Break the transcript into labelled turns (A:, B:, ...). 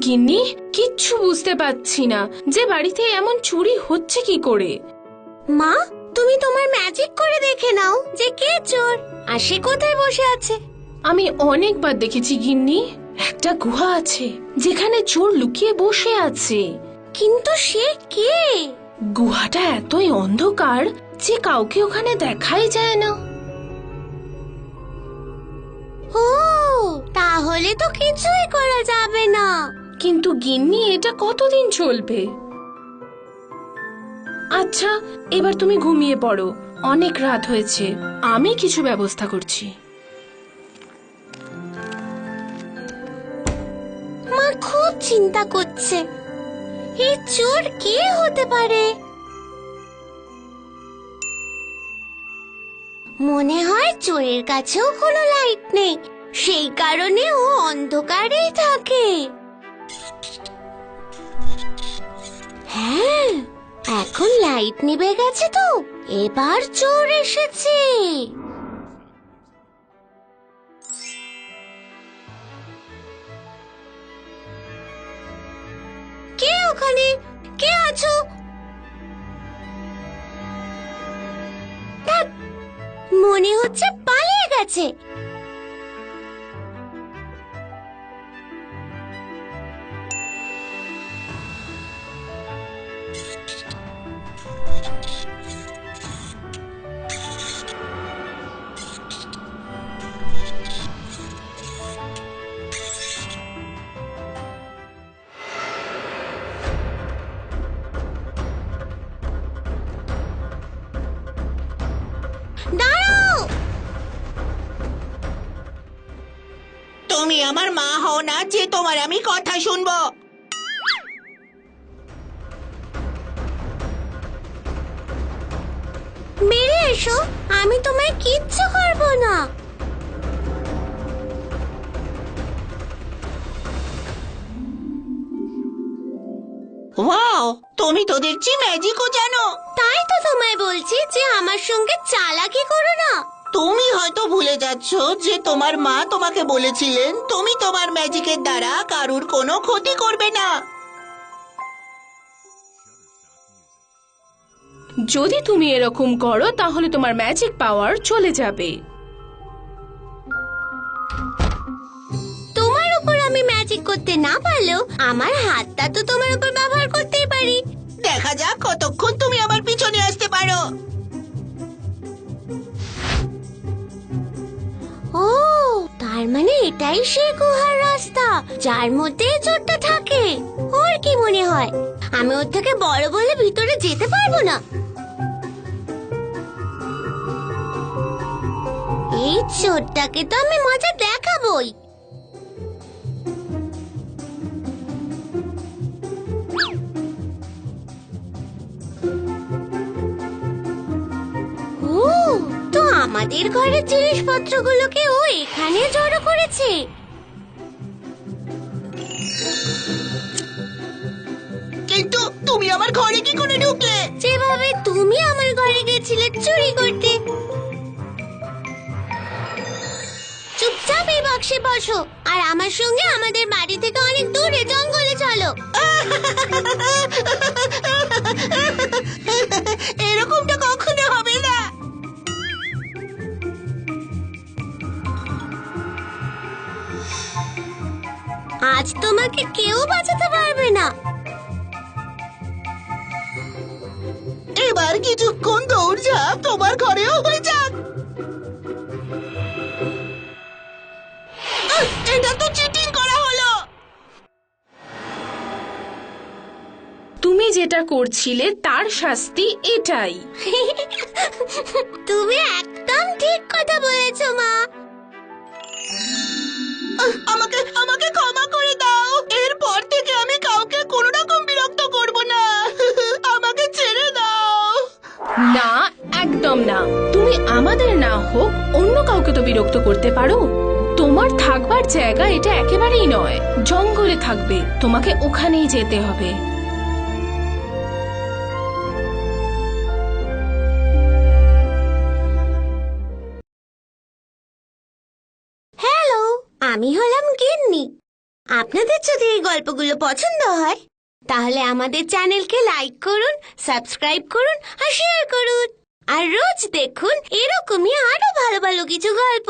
A: গিন্নি, কিচ্ছু বুঝতে পারছি না যে বাড়িতে এমন চুরি হচ্ছে কি করে।
B: মা, তুমি তোমার ম্যাজিক করে দেখে নাও যে কে চোর আর সে কোথায় বসে আছে।
A: আমি অনেকবার দেখেছি গিন্নি, একটা গুহা আছে যেখানে চোর লুকিয়ে বসে আছে।
B: কিন্তু সে কে?
A: গুহাটা এতই অন্ধকার যে কাউকে ওখানে দেখাই যায় না।
B: ও, তাহলে তো কিছুই করা যাবে না।
A: কিন্তু গিন্নি, এটা কতদিন চলবে? আচ্ছা, এবার তুমি ঘুমিয়ে পড়ো, অনেক রাত হয়েছে, আমি কিছু ব্যবস্থা করছি।
B: মা খুব চিন্তা করছে, এই চোর কে হতে পারে। মনে হয় চোরের কাছেও কোনো লাইট নেই, সেই কারণে ও অন্ধকারেই থাকে। হ্যাঁ, এখন লাইট নিভে গেছে তো, এবার চোর এসেছে। কে ওখানে? কে আছো? মনে হচ্ছে পালিয়ে গেছে। দাঁড়াও!
C: তুমি আমার মা হও না যে তোমার আমি কথা শুনবো।
B: বেরিয়ে এসো, আমি তোমায় কিচ্ছু করবো না।
C: ওয়াও, তুমি তো দেখছি ম্যাজিকও জানো।
B: তাই তো তোমায় বলছি যে আমার সঙ্গে চালাকি করো না।
C: তুমি হয়তো ভুলে যাচ্ছ যে তোমার মা তোমাকে বলেছিলেন তুমি তোমার ম্যাজিকের দ্বারা কারুর কোনো ক্ষতি করবে না।
A: যদি তুমি এরকম করো তাহলে তোমার ম্যাজিক পাওয়ার চলে যাবে।
B: তোমার উপর আমি ম্যাজিক করতে না পারলেও আমার হাতটা তো তোমার উপর ব্যবহার করতেই পারি।
C: দেখা যাক কতক্ষণ তুমি আমার পিছনে আসতে পারো।
B: ও, তার মানে এটাই সেই গুহার রাস্তা যার মধ্যে চোরটা থাকে। ওর কি মনে হয় আমি ওর থেকে বড় বলে ভিতরে যেতে পারবো না? এই চোরটাকে তো আমি মজা দেখাবোই। ও, তো আমাদের ঘরের জিনিসপত্রগুলোকে ও এখানে জড়ো করেছে।
C: কিন্তু তুমি আমার ঘরে কি করে ঢুকলে?
B: যেভাবে তুমি আমার ঘরে গেছিলে চুরি করতে। চুপচাপ এই বাক্সে বসো আর আমার সঙ্গে আমাদের বাড়ি থেকে অনেক দূরে জঙ্গলে চলো।
C: এরকমটা কখনো হবে না।
B: আজ তোমাকে কেউ বাঁচাতে পারবে না।
C: এবার কিছুক্ষণ দৌড়ঝাঁপ তোমার ঘরেও হয়ে যাক। এটা তো চিটিং করা হলো।
A: তুমি যেটা করছিলে তার শাস্তি এটাই।
B: তুমি একদম ঠিক কথা বলেছো মা।
C: আমাকে আমাকে ক্ষমা করে দাও। এরপর থেকে আমি কাউকে কোনো রকম বিরক্ত করব না। আমাকে ছেড়ে দাও।
A: না, একদম না। তুমি আমাদের না হোক অন্য কাউকে তো বিরক্ত করতে পারো। তোমার থাকবার জায়গা এটা একেবারেই নয়, জঙ্গলে থাকবে, তোমাকে ওখানেই যেতে হবে।
B: হ্যালো, আমি হলাম গিন্নি। আপনাদের যদি এই গল্পগুলো পছন্দ হয় তাহলে আমাদের চ্যানেলকে লাইক করুন, সাবস্ক্রাইব করুন আর শেয়ার করুন। আর রোজ দেখুন এরকমই আরো ভালো ভালো কিছু গল্প।